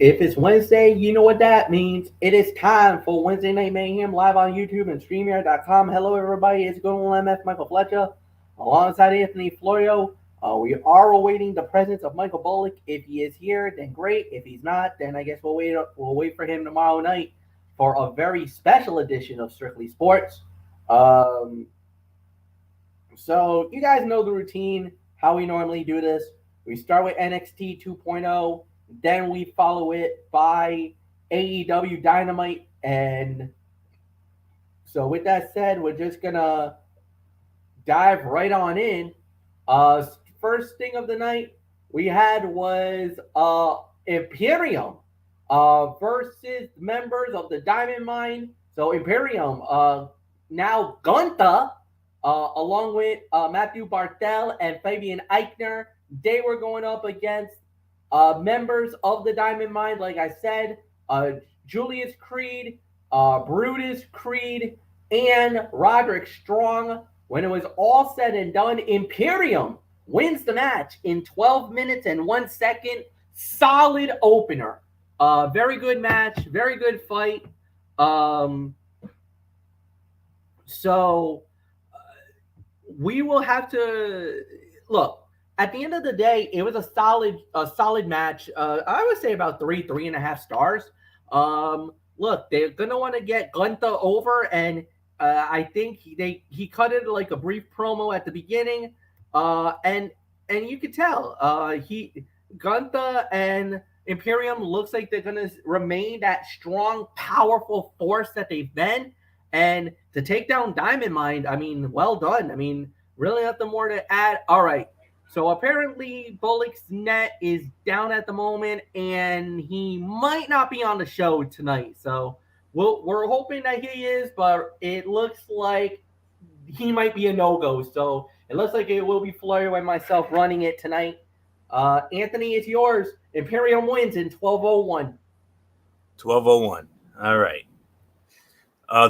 If it's Wednesday, you know what that means. It is time for Wednesday Night Mayhem live on YouTube and StreamYard.com. Hello, everybody. It's going on MF Michael Fletcher alongside Anthony Florio. We are awaiting the presence of Michael Bullock. If he is here, then great. If he's not, then I guess we'll wait. We'll wait for him tomorrow night for a very special edition of Strictly Sports. Um, so you guys know the routine, how we normally do this. We start with NXT 2.0, then we follow it by AEW Dynamite. And so with that said, we're just gonna dive right on in. Uh First thing of the night we had was Imperium versus members of the Diamond Mine. So Imperium, now Gunther, along with Matthew Barthel and Fabian Eichner, they were going up against members of the Diamond Mine. Like I said, Julius Creed, Brutus Creed, and Roderick Strong. When it was all said and done, Imperium wins the match in 12 minutes and 1 second. Solid opener. Very good match. Very good fight. Um, so we will have to look. At the end of the day, it was a solid match. I would say about 3.5 stars. Look, they're gonna want to get Gunther over, and I think he cut it like a brief promo at the beginning, and you could tell he Gunther and Imperium looks like they're gonna remain that strong, powerful force that they've been, and to take down Diamond Mine. I mean, well done. I mean, really nothing more to add. All right. So apparently Bullock's net is down at the moment, and he might not be on the show tonight. So we're hoping that he is, but it looks like he might be a no-go. So it looks like it will be Florio and myself running it tonight. Anthony, it's yours. Imperium wins in 12:01. 12:01. All right.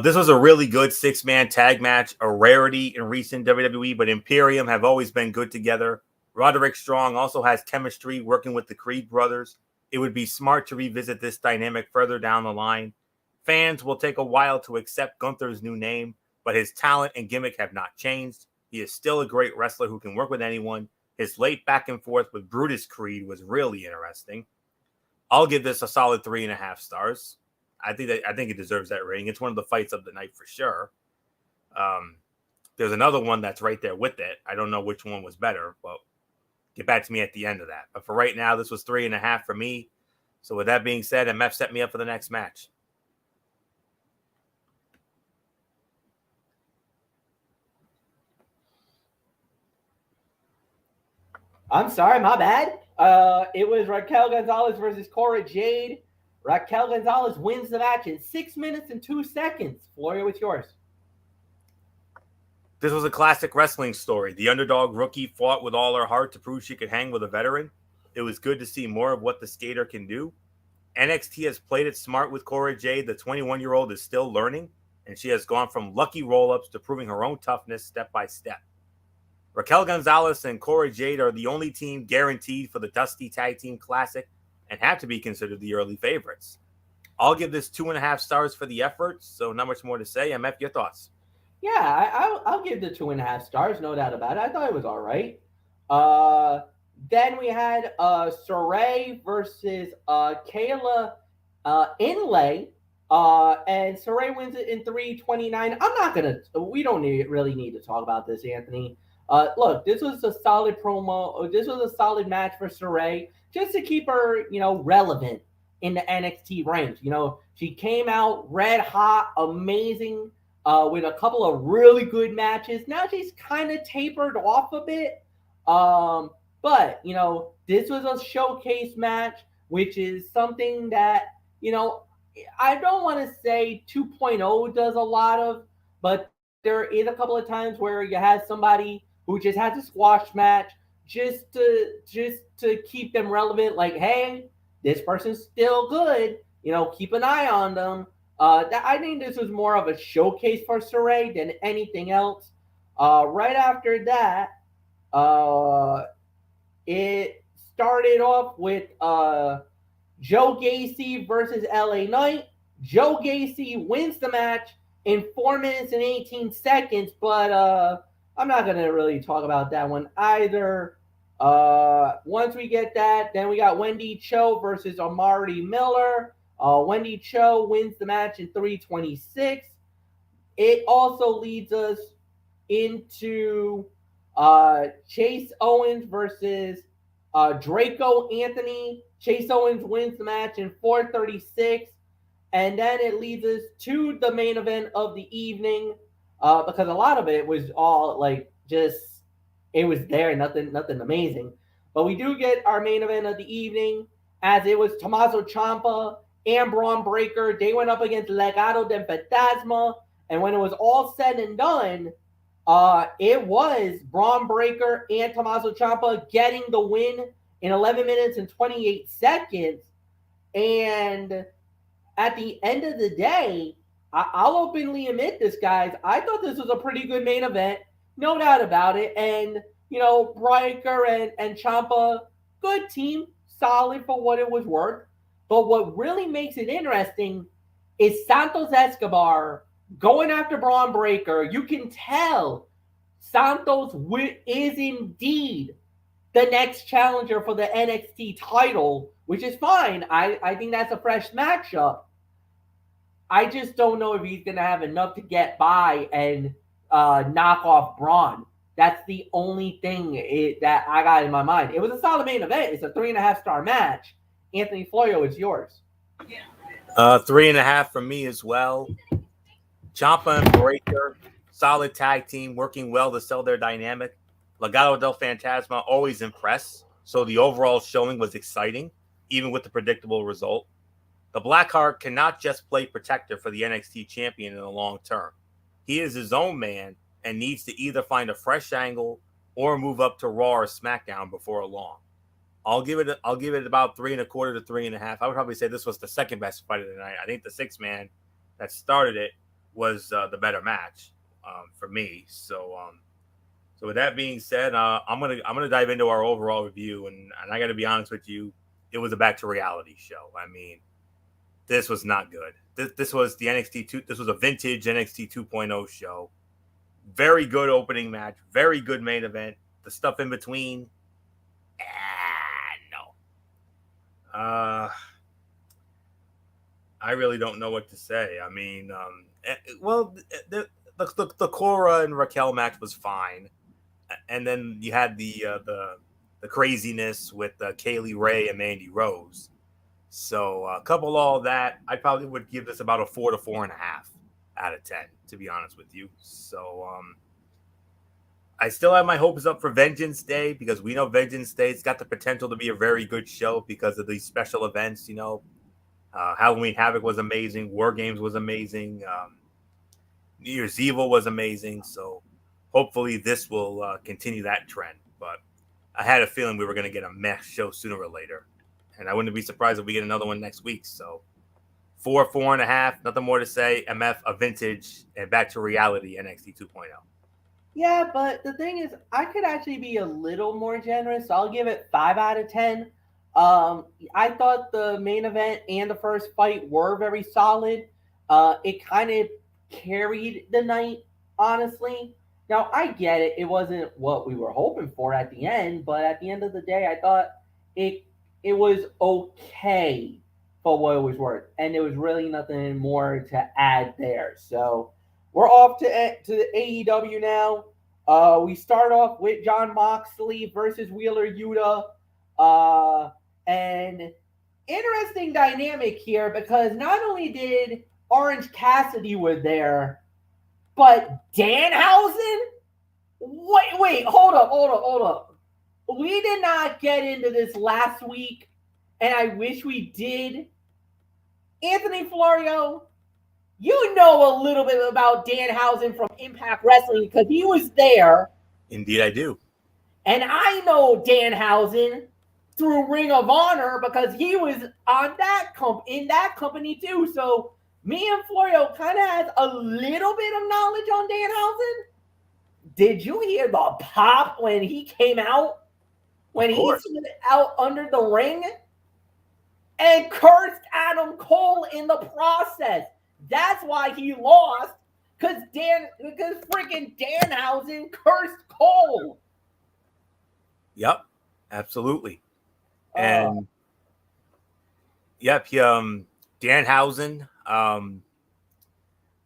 This was a really good six-man tag match, a rarity in recent WWE, but Imperium have always been good together. Roderick Strong also has chemistry working with the Creed brothers. It would be smart to revisit this dynamic further down the line. Fans will take a while to accept Gunther's new name, but his talent and gimmick have not changed. He is still a great wrestler who can work with anyone. His late back and forth with Brutus Creed was really interesting. I'll give this a solid 3.5 stars. I think it deserves that rating. It's one of the fights of the night for sure. There's another one that's right there with it. I don't know which one was better, but get back to me at the end of that. But for right now, this was 3.5 for me. So with that being said, MF set me up for the next match. I'm sorry, my bad. It was Raquel Gonzalez versus Cora Jade. Raquel Gonzalez wins the match in 6 minutes and 2 seconds. Florio, it's yours. This was a classic wrestling story. The underdog rookie fought with all her heart to prove she could hang with a veteran. It was good to see more of what the skater can do. NXT has played it smart with Cora Jade. The 21-year-old is still learning, and she has gone from lucky roll-ups to proving her own toughness step by step. Raquel Gonzalez and Cora Jade are the only team guaranteed for the Dusty Tag Team Classic and have to be considered the early favorites. I'll give this 2.5 stars for the effort, so not much more to say. MF, your thoughts? Yeah, I'll give the 2.5 stars, no doubt about it. I thought it was all right. Then we had Saray versus Kayla Inlay. And Saray wins it in 3:29. I'm not gonna. We don't really need to talk about this, Anthony. Look, this was a solid promo. This was a solid match for Saray, just to keep her, relevant in the NXT ranks. She came out red hot, amazing, with a couple of really good matches. Now she's kind of tapered off a bit. But this was a showcase match, which is something that I don't want to say 2.0 does a lot of, but there is a couple of times where you have somebody who just has a squash match just to keep them relevant. Like, hey, this person's still good. Keep an eye on them. I think this was more of a showcase for Saray than anything else. Right after that, it started off with Joe Gacy versus LA Knight. Joe Gacy wins the match in 4 minutes and 18 seconds, but I'm not going to really talk about that one either. Once we get that, then we got Wendy Cho versus Amari Miller. Wendy Cho wins the match in 3:26. It also leads us into Chase Owens versus Draco Anthony. Chase Owens wins the match in 4:36. And then it leads us to the main event of the evening, because a lot of it was all like just it was there, nothing amazing. But we do get our main event of the evening, as it was Tommaso Ciampa and Braun Breaker. They went up against Legado del Fantasma, and when it was all said and done, it was Braun Breaker and Tommaso Ciampa getting the win in 11 minutes and 28 seconds. And at the end of the day, I'll openly admit this, guys. I thought this was a pretty good main event, no doubt about it. And Breaker and Ciampa, good team, solid for what it was worth. But what really makes it interesting is Santos Escobar going after Braun Breaker. You can tell Santos is indeed the next challenger for the NXT title, which is fine. I think that's a fresh matchup. I just don't know if he's going to have enough to get by and knock off Braun. That's the only thing that I got in my mind. It was a solid main event. It's a 3.5-star match. Anthony Florio, it's yours. 3.5 from me as well. Ciampa and Breaker, solid tag team, working well to sell their dynamic. Legado del Fantasma always impress, so the overall showing was exciting, even with the predictable result. The Blackheart cannot just play protector for the NXT champion in the long term. He is his own man and needs to either find a fresh angle or move up to Raw or SmackDown before long. I'll give it about 3.25 to 3.5. I would probably say this was the second best fight of the night. I think the 6-man that started it was the better match for me. So with that being said, I'm gonna dive into our overall review, and I got to be honest with you, it was a back to reality show. I mean, this was not good. This was the NXT 2. This was a vintage NXT 2.0 show. Very good opening match. Very good main event. The stuff in between, no. I really don't know what to say. I mean, the Cora and Raquel match was fine, and then you had the craziness with Kaylee Ray and Mandy Rose. So couple all that, I probably would give this about a 4 to 4.5 out of 10, to be honest with you. So I still have my hopes up for Vengeance Day, because we know Vengeance Day's got the potential to be a very good show because of these special events. Halloween Havoc was amazing. War Games was amazing. New Year's Evil was amazing. So hopefully this will continue that trend. But I had a feeling we were going to get a meh show sooner or later. And I wouldn't be surprised if we get another one next week. So 4, 4.5, nothing more to say. MF, a vintage, and back to reality NXT 2.0. Yeah, but the thing is, I could actually be a little more generous. So I'll give it 5 out of 10. I thought the main event and the first fight were very solid. It kind of carried the night, honestly. Now, I get it. It wasn't what we were hoping for at the end, but at the end of the day, I thought it was okay for what it was worth, and there was really nothing more to add there. So we're off to the AEW now. We start off with Jon Moxley versus Wheeler Yuta, and interesting dynamic here, because not only did Orange Cassidy were there, but Danhausen. Wait, hold up. We did not get into this last week, and I wish we did. Anthony Florio, you know a little bit about Danhausen from Impact Wrestling because he was there. Indeed, I do. And I know Danhausen through Ring of Honor because he was on in that company too. So me and Florio kind of has a little bit of knowledge on Danhausen. Did you hear the pop when he came out? When he slid out under the ring? and cursed Adam Cole in the process. That's why he lost, because freaking Danhausen cursed Cole. Yep, absolutely. And yep, Danhausen,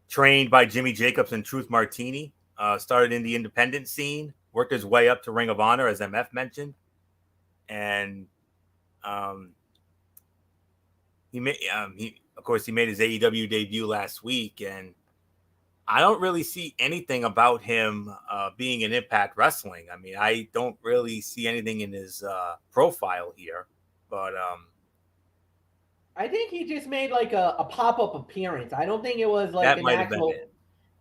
trained by Jimmy Jacobs and Truth Martini, started in the independent scene, worked his way up to Ring of Honor, as MF mentioned, and he made he made his AEW debut last week, and I don't really see anything about him being in Impact Wrestling. I mean, I don't really see anything in his profile here, but I think he just made like a pop-up appearance. I don't think it was like that an might have been actual. it.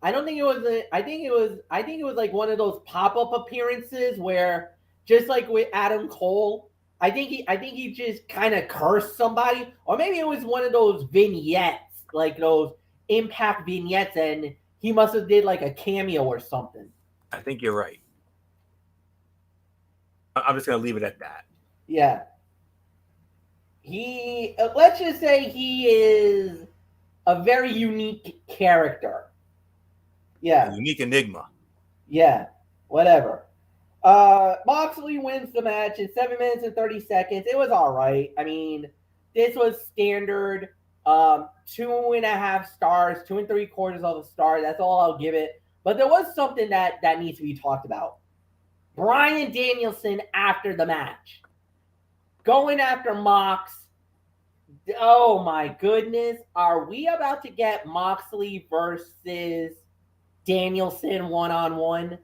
I don't think it was. I think it was like one of those pop-up appearances where, just like with Adam Cole, I think he just kind of cursed somebody, or maybe it was one of those vignettes, like those Impact vignettes, and he must have did like a cameo or something. I think you're right. I'm just gonna leave it at that. Yeah. He, let's just say he is a very unique character. A Yeah. unique enigma. Yeah. Whatever. Moxley wins the match in 7 minutes and 30 seconds. It was all right. I mean, this was standard. 2.5 stars, 2 3/4 of a star. That's all I'll give it. But there was something that needs to be talked about. Bryan Danielson after the match, going after Mox. Oh my goodness. Are we about to get Moxley versus Danielson one-on-one?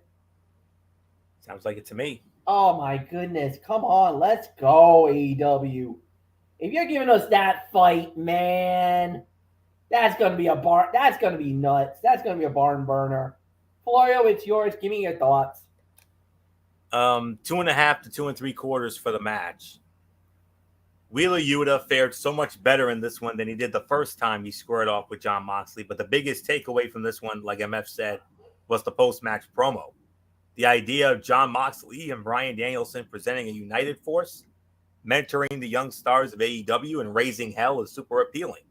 Sounds like it to me. Oh my goodness. Come on. Let's go, AEW. If you're giving us that fight, man, that's gonna be that's gonna be nuts. That's gonna be a barn burner. Florio, it's yours. Give me your thoughts. 2.5 to 2 3/4 for the match. Wheeler Yuta fared so much better in this one than he did the first time he squared off with Jon Moxley. But the biggest takeaway from this one, like MF said, was the post-match promo. The idea of Jon Moxley and Bryan Danielson presenting a united force, mentoring the young stars of AEW and raising hell is super appealing.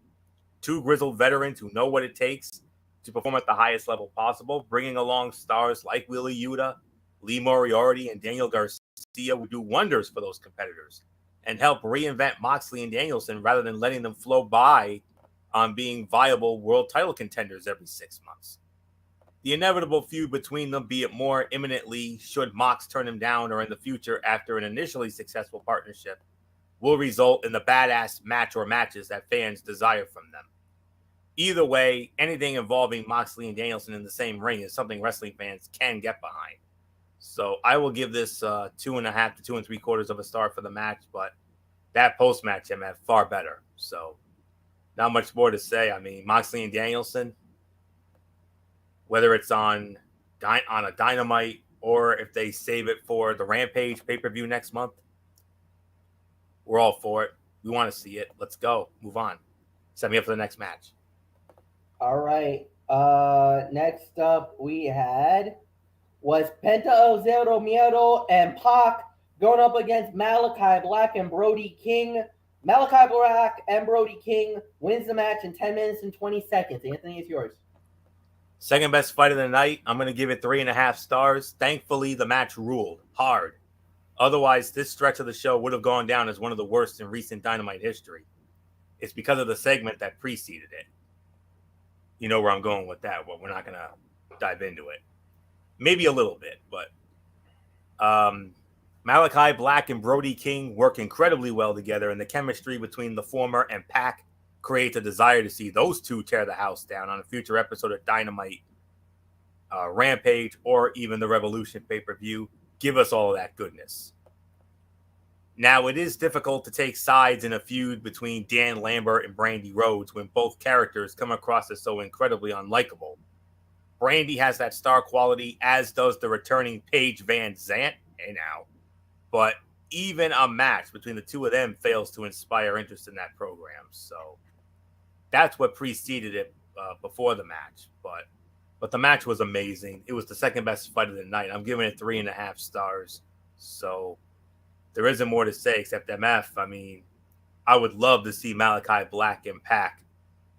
Two grizzled veterans who know what it takes to perform at the highest level possible, bringing along stars like Wheeler Yuta, Lee Moriarty, and Daniel Garcia would do wonders for those competitors and help reinvent Moxley and Danielson rather than letting them flow by on being viable world title contenders every 6 months. The inevitable feud between them, be it more imminently should Mox turn him down or in the future after an initially successful partnership, will result in the badass match or matches that fans desire from them. Either way, anything involving Moxley and Danielson in the same ring is something wrestling fans can get behind. So I will give this 2.5 to 2 3/4 of a star for the match, but that post-match MF far better. So not much more to say. I mean, Moxley and Danielson, whether it's on a Dynamite or if they save it for the Rampage pay-per-view next month, we're all for it. We want to see it. Let's go. Move on. Set me up for the next match. All right. Next up we was Penta El Zero Miedo and Pac going up against Malachi Black and Brody King. Malachi Black and Brody King wins the match in 10 minutes and 20 seconds. Anthony, it's yours. Second best fight of the night. I'm going to give it 3.5 stars. Thankfully, the match ruled hard. Otherwise, this stretch of the show would have gone down as one of the worst in recent Dynamite history. It's because of the segment that preceded it. You know where I'm going with that, but we're not going to dive into it. Maybe a little bit, but Malachi Black and Brody King work incredibly well together, and the chemistry between the former and Pac creates a desire to see those two tear the house down on a future episode of Dynamite, Rampage, or even the Revolution pay-per-view. Give us all of that goodness. Now, it is difficult to take sides in a feud between Dan Lambert and Brandy Rhodes when both characters come across as so incredibly unlikable. Brandy has that star quality, as does the returning Paige Van Zant. Hey now. But even a match between the two of them fails to inspire interest in that program. So that's what preceded it before the match. But the match was amazing. It was the second best fight of the night. I'm giving it 3.5 stars. So there isn't more to say except MF. I mean, I would love to see Malachi Black and Pac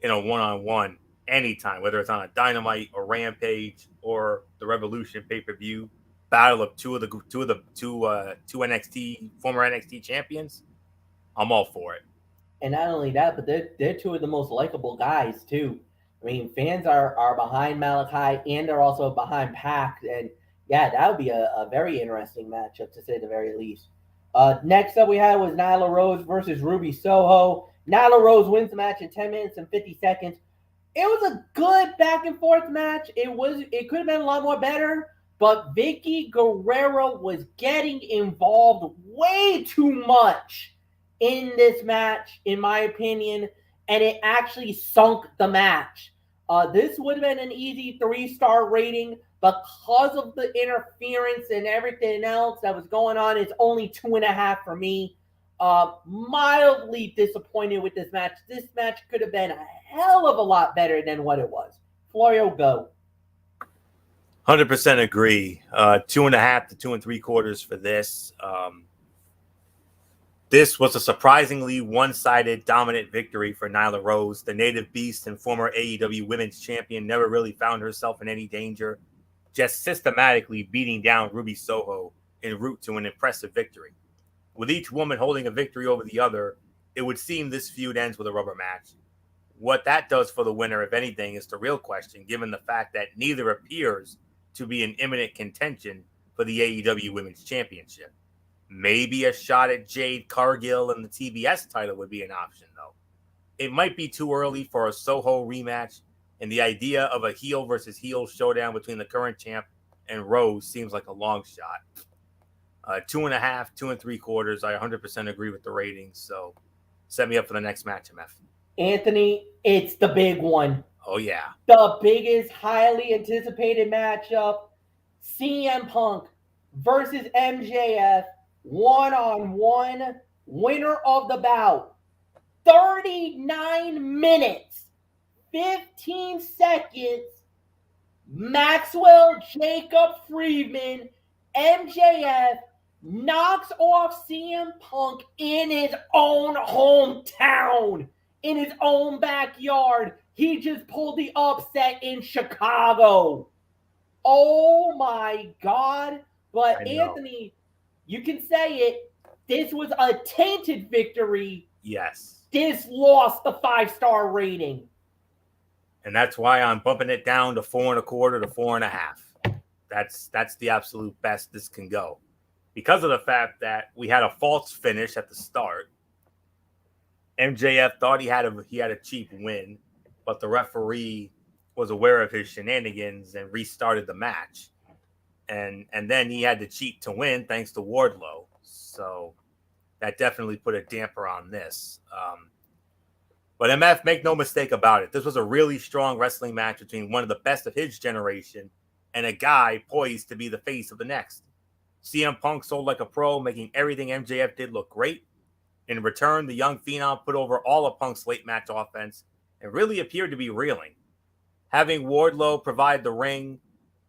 in a one-on-one anytime, whether it's on a Dynamite or Rampage or the Revolution pay-per-view battle of two NXT former NXT champions. I'm all for it. And not only that, but they're two of the most likable guys too. I mean, fans are behind Malachi and they're also behind Pac, and yeah, that would be a very interesting matchup to say the very least. Next up, we had was Nyla Rose versus Ruby Soho. Nyla Rose wins the match in 10 minutes and 50 seconds. It was a good back and forth match. It could have been a lot more better, but Vicky Guerrero was getting involved way too much in this match, in my opinion, and it actually sunk the match. This would have been an easy 3-star rating, because of the interference and everything else that was going on. It's only 2.5 for me. Mildly disappointed with this match. This match could have been a hell of a lot better than what it was. Florio, go. 100% agree. 2.5 to 2 3/4 for this. This was a surprisingly one-sided dominant victory for Nyla Rose. The native beast and former AEW Women's Champion never really found herself in any danger, just systematically beating down Ruby Soho en route to an impressive victory. With each woman holding a victory over the other, it would seem this feud ends with a rubber match. What that does for the winner, if anything, is the real question, given the fact that neither appears to be in imminent contention for the AEW Women's Championship. Maybe a shot at Jade Cargill and the TBS title would be an option, though. It might be too early for a Soho rematch, and the idea of a heel versus heel showdown between the current champ and Rose seems like a long shot. 2.5, 2 3/4. I 100% agree with the ratings. So set me up for the next match, MF. Anthony, it's the big one. Oh, yeah. The biggest, highly anticipated matchup. CM Punk versus MJF. One-on-one. Winner of the bout. 39 minutes. 15 seconds. Maxwell Jacob Friedman. MJF knocks off CM Punk in his own hometown, in his own backyard. He just pulled the upset in Chicago. Oh my God. But Anthony, you can say it. This was a tainted victory. Yes. This lost the 5-star rating. And that's why I'm bumping it down to 4 1/4 to 4.5. That's the absolute best this can go. Because of the fact that we had a false finish at the start. MJF thought he had a cheap win, but the referee was aware of his shenanigans and restarted the match. And then he had to cheat to win thanks to Wardlow. So that definitely put a damper on this. But MF, make no mistake about it. This was a really strong wrestling match between one of the best of his generation and a guy poised to be the face of the next. CM Punk sold like a pro, making everything MJF did look great. In return, the young Phenom put over all of Punk's late match offense and really appeared to be reeling. Having Wardlow provide the ring,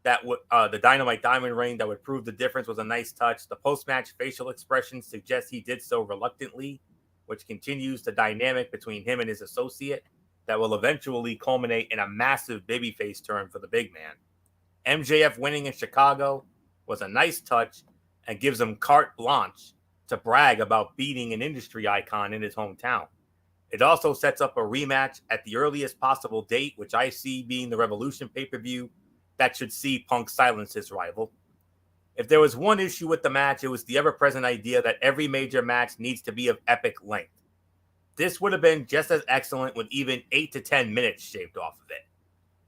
the Dynamite Diamond ring that would prove the difference, was a nice touch. The post-match facial expressions suggest he did so reluctantly, which continues the dynamic between him and his associate that will eventually culminate in a massive babyface turn for the big man. MJF winning in Chicago was a nice touch and gives him carte blanche to brag about beating an industry icon in his hometown. It also sets up a rematch at the earliest possible date, which I see being the Revolution pay-per-view that should see Punk silence his rival. If there was one issue with the match, it was the ever-present idea that every major match needs to be of epic length. This would have been just as excellent with even 8 to 10 minutes shaved off of it.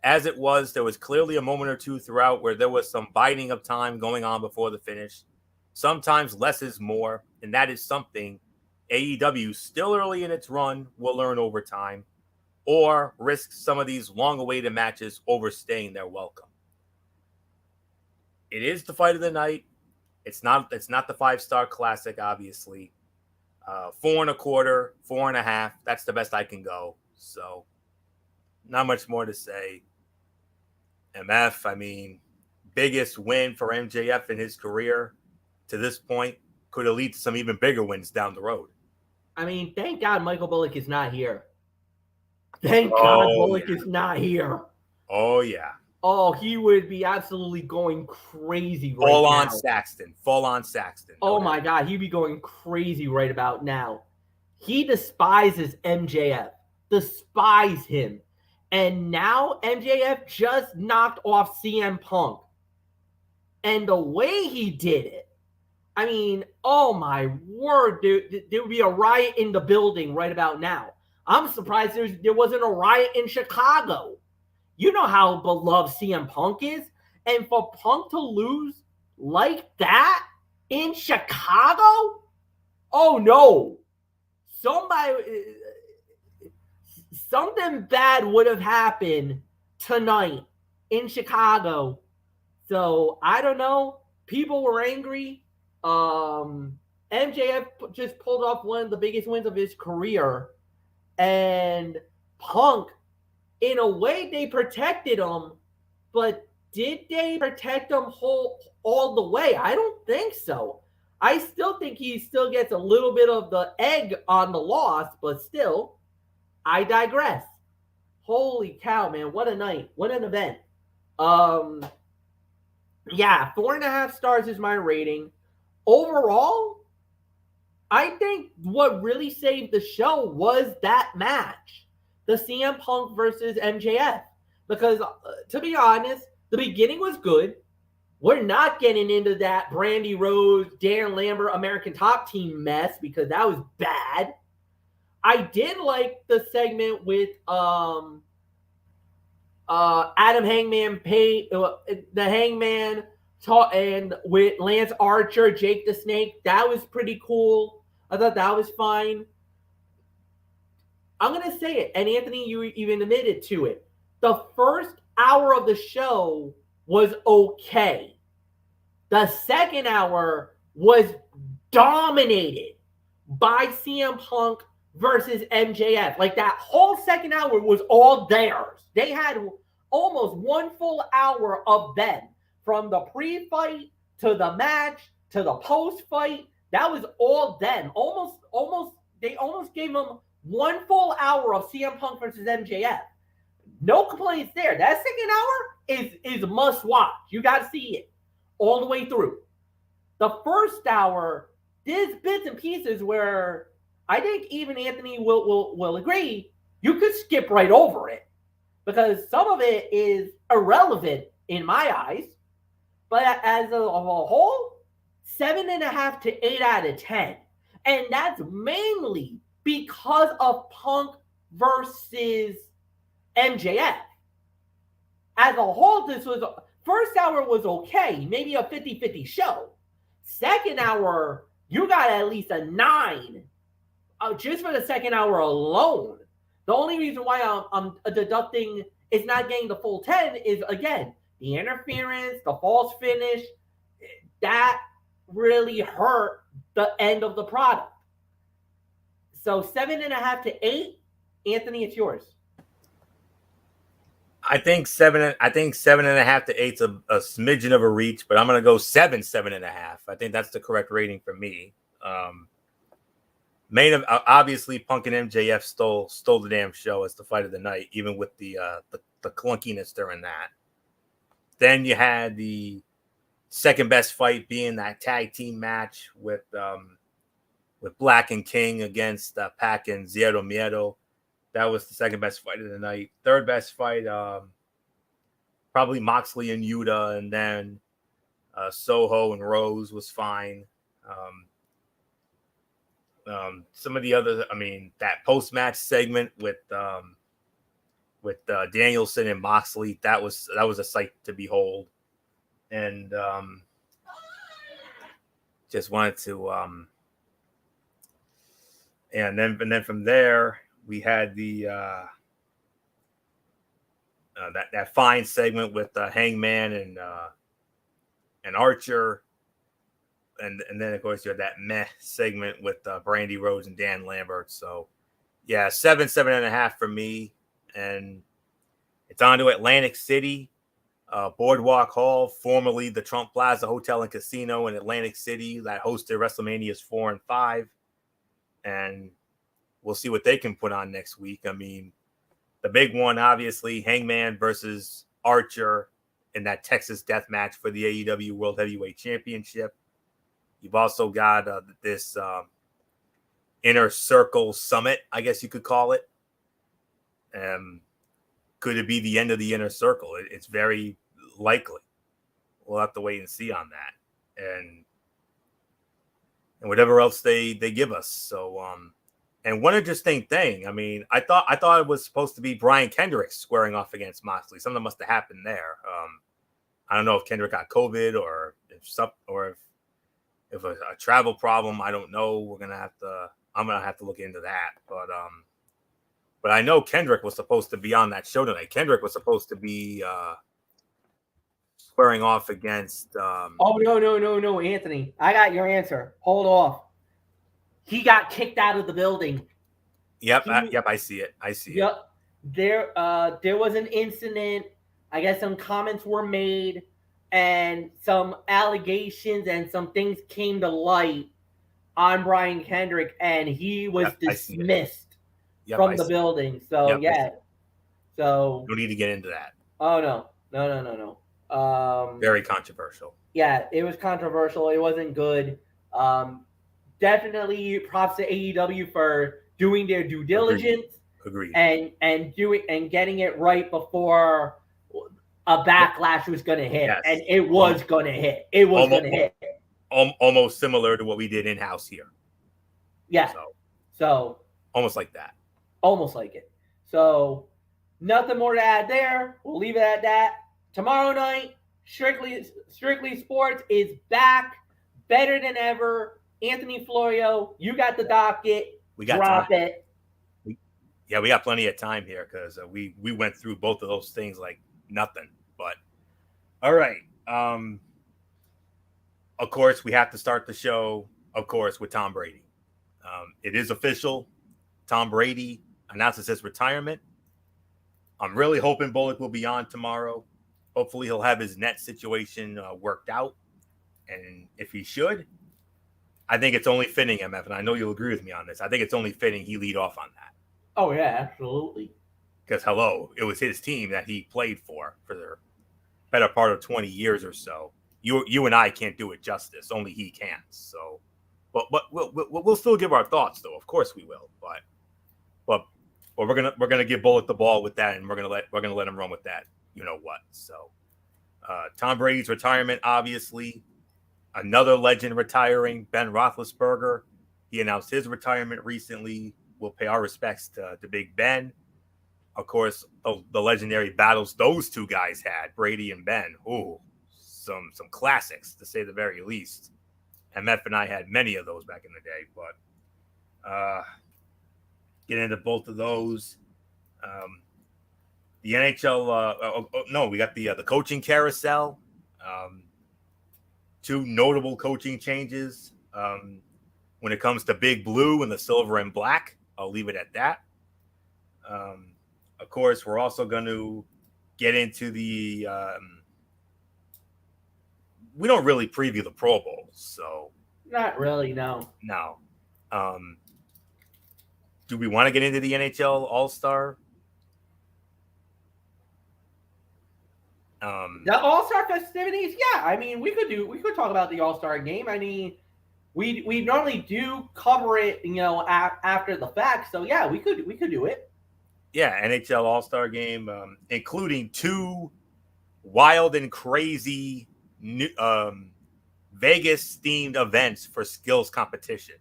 As it was, there was clearly a moment or two throughout where there was some biding of time going on before the finish. Sometimes less is more, and that is something AEW, still early in its run, will learn over time, or risk some of these long-awaited matches overstaying their welcome. It is the fight of the night. It's not the 5-star classic, obviously. 4 1/4, 4.5. That's the best I can go. So, not much more to say. MF, I mean, biggest win for MJF in his career to this point, could have led to some even bigger wins down the road. I mean, thank God Michael Bullock is not here. Thank God Oh Bullock yeah. is not here. Oh yeah. Oh, he would be absolutely going crazy right Fall now. on Saxton. Fall on Saxton. Oh my God, he'd be going crazy right about now. He despises MJF. Despise him. And now MJF just knocked off CM Punk. And the way he did it, I mean, oh my word, dude, there would be a riot in the building right about now. I'm surprised there wasn't a riot in Chicago. You know how beloved CM Punk is. And for Punk to lose like that in Chicago? Oh no. Something bad would have happened tonight in Chicago. So I don't know. People were angry. MJF just pulled off one of the biggest wins of his career. And Punk, in a way, they protected him, but did they protect him all the way? I don't think so. I still think he still gets a little bit of the egg on the loss, but still, I digress. Holy cow, man. What a night. What an event. Yeah, 4.5 stars is my rating. Overall, I think what really saved the show was that match, the CM Punk versus MJF. Because to be honest, the beginning was good. We're not getting into that Brandy Rose, Darren Lambert, American Top Team mess because that was bad. I did like the segment with Adam Hangman Page, the Hangman, and with Lance Archer, Jake the Snake. That was pretty cool. I thought that was fine. I'm gonna say it, and Anthony, you even admitted to it. The first hour of the show was okay. The second hour was dominated by CM Punk versus MJF. Like that whole second hour was all theirs. They had almost one full hour of them, from the pre-fight to the match to the post-fight. That was all them. They almost gave them one full hour of CM Punk versus MJF. No complaints there. That second hour is a must watch. You got to see it all the way through. The first hour, there's bits and pieces where I think even Anthony will agree, you could skip right over it because some of it is irrelevant in my eyes. But as a whole, 7.5 to 8 out of 10. And that's mainly because of Punk versus MJF. As a whole, this was first hour was okay, maybe a 50-50 show. Second hour, you got at least a 9 just for the second hour alone. The only reason why I'm deducting it's not getting the full 10 is, again, the interference, the false finish, that really hurt the end of the product. So 7.5 to 8, Anthony, it's yours. I think 7.5 to 8's a smidgen of a reach, but I'm gonna go 7.5. I think that's the correct rating for me. Obviously Punk and MJF stole the damn show as the fight of the night, even with the clunkiness during that. Then you had the second best fight being that tag team match with Black and King against Pac and Zero Miedo. That was the second best fight of the night. Third best fight, probably Moxley and Yuta, and then Soho and Rose was fine. Some of the other, that post-match segment with Danielson and Moxley, that was a sight to behold. And just wanted to and then from there we had the that fine segment with Hangman and Archer, and then of course you had that meh segment with Brandy Rose and Dan Lambert. So yeah, 7.5 for me, and it's on to Atlantic City, Boardwalk Hall, formerly the Trump Plaza Hotel and Casino in Atlantic City, that hosted WrestleManias 4 and 5, and we'll see what they can put on next week. I mean, the big one, obviously, Hangman versus Archer in that Texas death match for the AEW World Heavyweight Championship. You've also got this Inner Circle Summit, I guess you could call it. Could it be the end of the Inner Circle? It's very likely. We'll have to wait and see on that, and whatever else they give us. So, and one interesting thing. I mean, I thought it was supposed to be Brian Kendrick squaring off against Moxley. Something must have happened there. I don't know if Kendrick got COVID or if a travel problem. I don't know. I'm gonna have to look into that. But I know Kendrick was supposed to be on that show tonight. Kendrick was supposed to be squaring off against. Oh no, Anthony! I got your answer. Hold off. He got kicked out of the building. Yep, I see it. Yep. There was an incident. I guess some comments were made, and some allegations and some things came to light on Brian Kendrick, and he was dismissed from the building. So so no need to get into that. Oh no. Very controversial. Yeah, it was controversial. It wasn't good. Definitely props to AEW for doing their due diligence. Agreed. And getting it right before a backlash was going to hit, and it was going to hit. It was going to hit. Almost similar to what we did in-house here. Yeah. So almost like that. Almost like it. So nothing more to add there. We'll leave it at that. Tomorrow night, Strictly Sports is back, better than ever. Anthony Florio, you got the docket. We got Drop time. it. We got plenty of time here because we went through both of those things like nothing. But all right. Of course, we have to start the show, of course, with Tom Brady. It is official. Tom Brady announces his retirement. I'm really hoping Bullock will be on tomorrow. Hopefully, he'll have his net situation worked out. And if he should, I think it's only fitting, MF, and I know you'll agree with me on this. I think it's only fitting he lead off on that. Oh, yeah, absolutely. Because, it was his team that he played for the better part of 20 years or so. You and I can't do it justice. Only he can. So, but we'll still give our thoughts, though. Of course we will. But we're gonna give Bullock the ball with that, and we're gonna let him run with that. You know what? So, Tom Brady's retirement, obviously, another legend retiring, Ben Roethlisberger. He announced his retirement recently. We'll pay our respects to Big Ben. Of course, the legendary battles those two guys had, Brady and Ben. Ooh, some classics to say the very least. MF and I had many of those back in the day, but get into both of those. The NHL, we got the coaching carousel. Two notable coaching changes when it comes to Big Blue and the silver and black. I'll leave it at that. Of course, we're also going to get into the we don't really preview the Pro Bowl, so not really, no. Do we want to get into the NHL All-Star? The All-Star festivities, yeah. I mean, we could talk about the All-Star game. I mean, we normally do cover it, after the fact. So yeah, we could do it. Yeah, NHL All-Star game, including two wild and crazy Vegas-themed events for skills competition.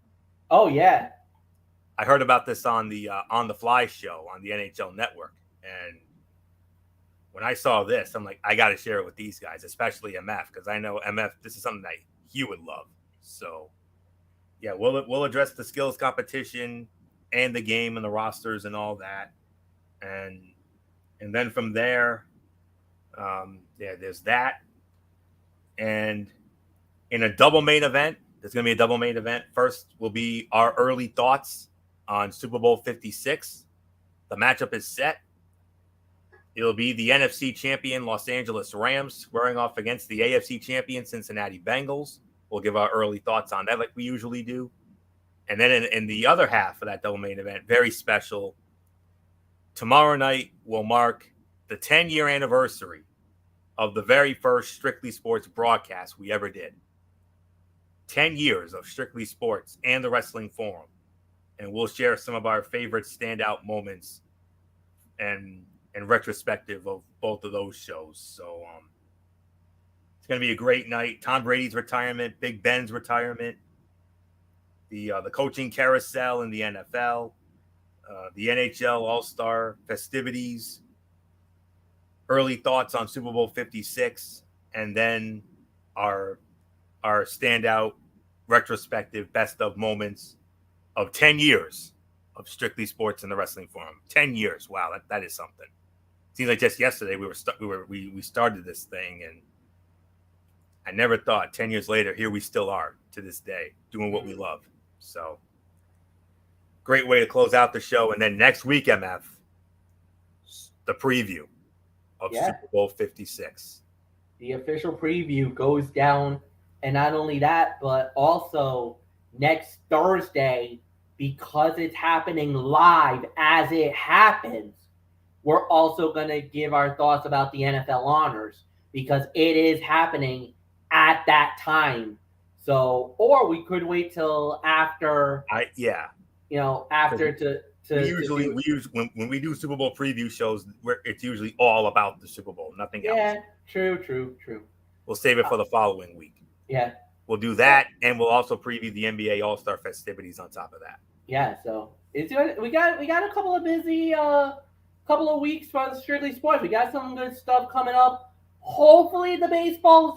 Oh yeah, I heard about this on the Fly show on the NHL Network, and when I saw this, I'm like, I got to share it with these guys, especially MF, because I know MF. This is something that he would love. So, yeah, we'll address the skills competition and the game and the rosters and all that, and then from there, there's that, and in a double main event, there's going to be a double main event. First will be our early thoughts on Super Bowl 56. The matchup is set. It'll be the NFC champion Los Angeles Rams squaring off against the AFC champion Cincinnati Bengals. We'll give our early thoughts on that like we usually do. And then in the other half of that double main event, very special, tomorrow night will mark the 10-year anniversary of the very first Strictly Sports broadcast we ever did. 10 years of Strictly Sports and the Wrestling Forum. And we'll share some of our favorite standout moments and retrospective of both of those shows. So it's going to be a great night. Tom Brady's retirement, Big Ben's retirement, the coaching carousel in the NFL, the NHL All-Star festivities, early thoughts on Super Bowl 56, and then our standout retrospective best of moments of 10 years of Strictly Sports and the Wrestling Forum. 10 years. Wow, that is something. Seems like just yesterday we started this thing, and I never thought 10 years later, here we still are to this day, doing what we love. So great way to close out the show. And then next week, MF, the preview of Super Bowl 56. The official preview goes down. And not only that, but also next Thursday, because it's happening live as it happens, we're also going to give our thoughts about the NFL honors because it is happening at that time. So, or we could wait till after. After to when we do Super Bowl preview shows, it's usually all about the Super Bowl, nothing else. Yeah, true. We'll save it for the following week. Yeah, we'll do that, and we'll also preview the NBA All-Star festivities on top of that. Yeah, so it's good. We got a couple of busy couple of weeks for the Strictly Sports. We got some good stuff coming up. Hopefully the baseball is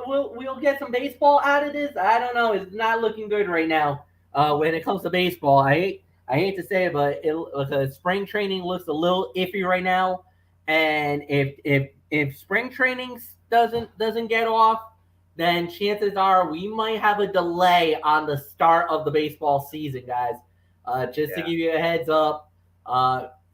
we'll get some baseball out of this. I don't know. It's not looking good right now when it comes to baseball. I hate to say it, but because spring training looks a little iffy right now. And if spring training doesn't get off, then chances are we might have a delay on the start of the baseball season, guys. To give you a heads up.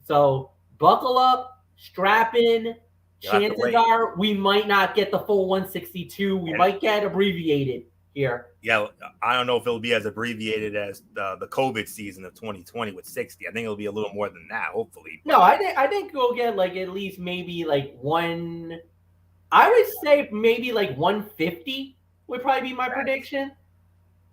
So buckle up, strap in. Chances are we might not get the full 162. We might get abbreviated here. Yeah, I don't know if it'll be as abbreviated as the COVID season of 2020 with 60. I think it'll be a little more than that, hopefully. No, I think we'll get like at least maybe like one. I would say maybe like 150 would probably be my prediction.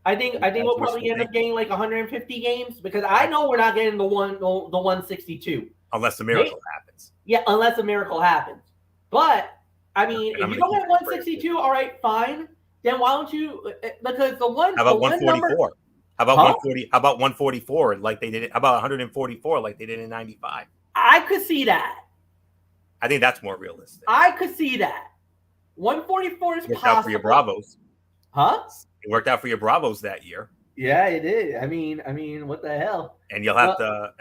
I think we'll probably end up getting like 150 games because I know we're not getting the 162 unless a miracle happens. Yeah, unless a miracle happens. But I mean, if you don't get 162, all right, fine. Then why don't you? Because the one. How about 144? How about 140? How about 144? Like they did it. How about 144? Like they did in '95. I could see that. I think that's more realistic. I could see that. 144 is possible. Out for your Bravos, huh? It worked out for your Bravos that year. Yeah, it did. I mean, what the hell? And you'll have to,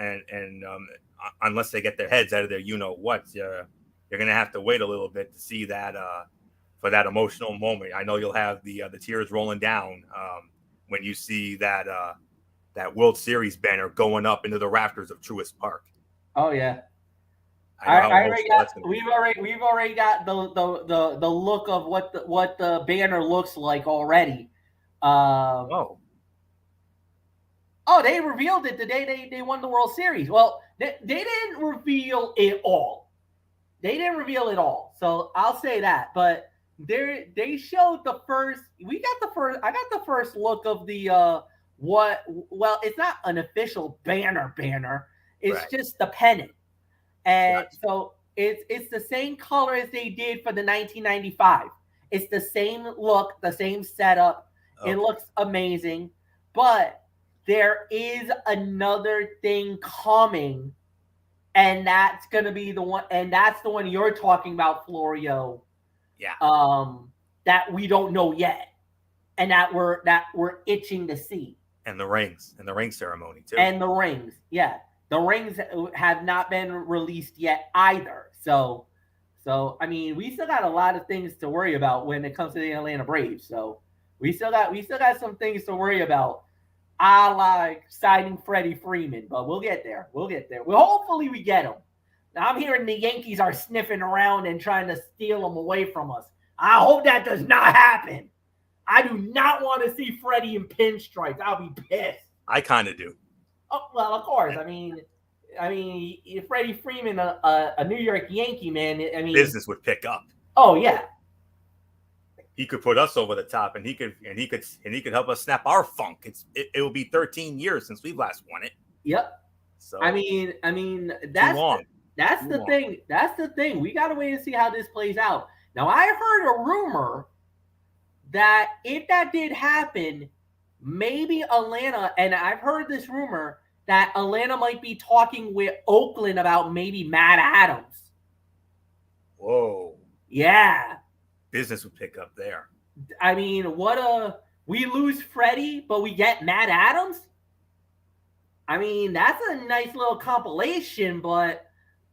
unless they get their heads out of there, you're gonna have to wait a little bit to see that for that emotional moment. I know you'll have the tears rolling down when you see that World Series banner going up into the rafters of Truist Park. Oh yeah. We've already got the look of what the banner looks like already. They revealed it the day they won the World Series. Well, they didn't reveal it all. So I'll say that. But they showed the first. I got the first look of the what. Well, it's not an official banner. It's just the pennant. And so it's the same color as they did for the 1995. It's the same look, the same setup. Okay. It looks amazing. But there is another thing coming, and that's going to be the one, and that's the one you're talking about, Florio. Yeah. That we don't know yet, and that we're itching to see. And the rings, and the ring ceremony too. And the rings, yeah. The rings have not been released yet either. So I mean, we still got a lot of things to worry about when it comes to the Atlanta Braves. So we still got some things to worry about. I like signing Freddie Freeman, but we'll get there. Well, hopefully we get him. Now, I'm hearing the Yankees are sniffing around and trying to steal him away from us. I hope that does not happen. I do not want to see Freddie in pinstripes. I'll be pissed. I kind of do. Oh, well, of course. I mean, Freddie Freeman, a New York Yankee, man. I mean, Business would pick up. Oh yeah, He could put us over the top, and he could help us snap our funk. It will be 13 years since we've last won it. Yep. So I mean, that's too long. That's the thing. That's the thing. We got to wait and see how this plays out. Now, I heard a rumor that if that did happen, maybe Atlanta, and I've heard this rumor that Atlanta might be talking with Oakland about maybe Matt Adams. Whoa. Yeah. Business would pick up there. I mean, we lose Freddie, but we get Matt Adams? I mean, that's a nice little compilation, but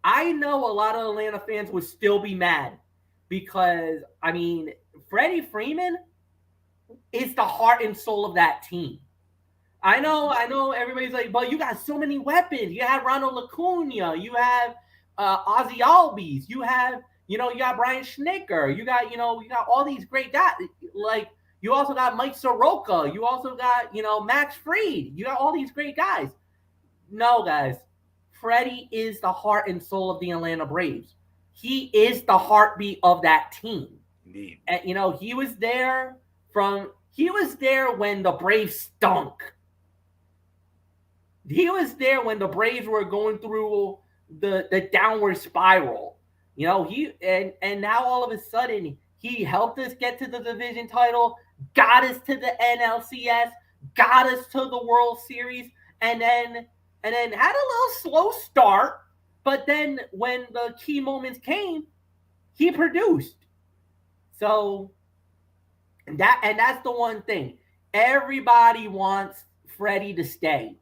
I know a lot of Atlanta fans would still be mad because, I mean, Freddie Freeman is the heart and soul of that team. I know everybody's like, but you got so many weapons. You have Ronald Acuna. You have Ozzy Albies. You got Brian Schnicker. You got all these great guys. Like, you also got Mike Soroka. You also got, Max Fried. You got all these great guys. No, guys. Freddie is the heart and soul of the Atlanta Braves. He is the heartbeat of that team. Indeed. And, he was there when the Braves stunk. He was there when the Braves were going through the downward spiral. And now all of a sudden he helped us get to the division title, got us to the NLCS, got us to the World Series, and then had a little slow start. But then when the key moments came, he produced. So that's the one thing. Everybody wants Freddie to stay.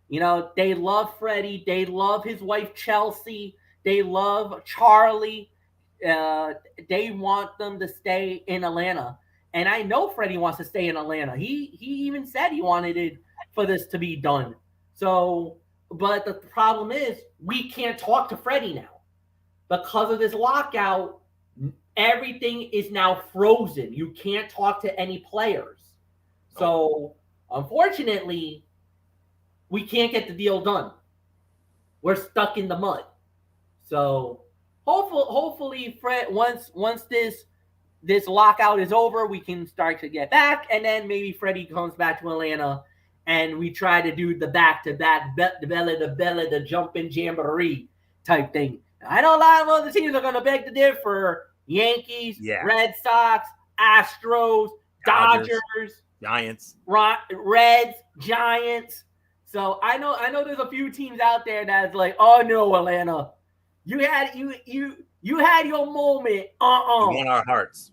They love Freddie. They love his wife, Chelsea. They love Charlie. They want them to stay in Atlanta. And I know Freddie wants to stay in Atlanta. He even said he wanted it for this to be done. So, but the problem is we can't talk to Freddie now. Because of this lockout, everything is now frozen. You can't talk to any players. So, unfortunately, we can't get the deal done. We're stuck in the mud. So hopefully, Fred, once this lockout is over, we can start to get back, and then maybe Freddie comes back to Atlanta, and we try to do the back-to-back, the belly, the jumping jamboree type thing. I know a lot of other teams are going to beg to differ. Yankees, Red Sox, Astros, Dodgers, Giants, Reds, Giants. So I know there's a few teams out there that's like, oh no, Atlanta, you had your moment. You won our hearts.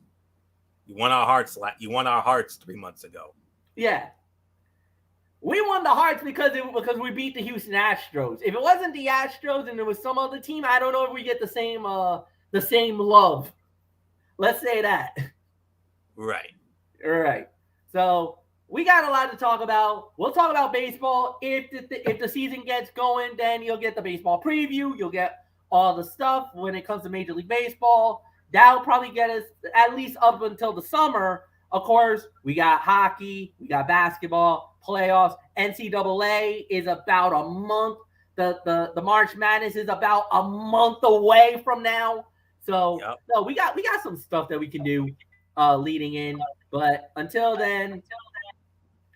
You won our hearts 3 months ago. Yeah, we won the hearts because we beat the Houston Astros. If it wasn't the Astros and there was some other team, I don't know if we get the same love. Let's say that. Right. All right. So we got a lot to talk about. We'll talk about baseball. If the season gets going, then you'll get the baseball preview. You'll get all the stuff when it comes to Major League Baseball. That'll probably get us at least up until the summer. Of course, we got hockey, we got basketball, playoffs. NCAA is about a month. The March Madness is about a month away from now. So no, we got some stuff that we can do leading in. But until then,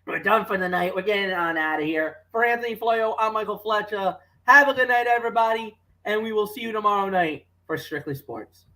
we're done for the night. We're getting on out of here. For Anthony Floyo, I'm Michael Fletcher. Have a good night, everybody, and we will see you tomorrow night for Strictly Sports.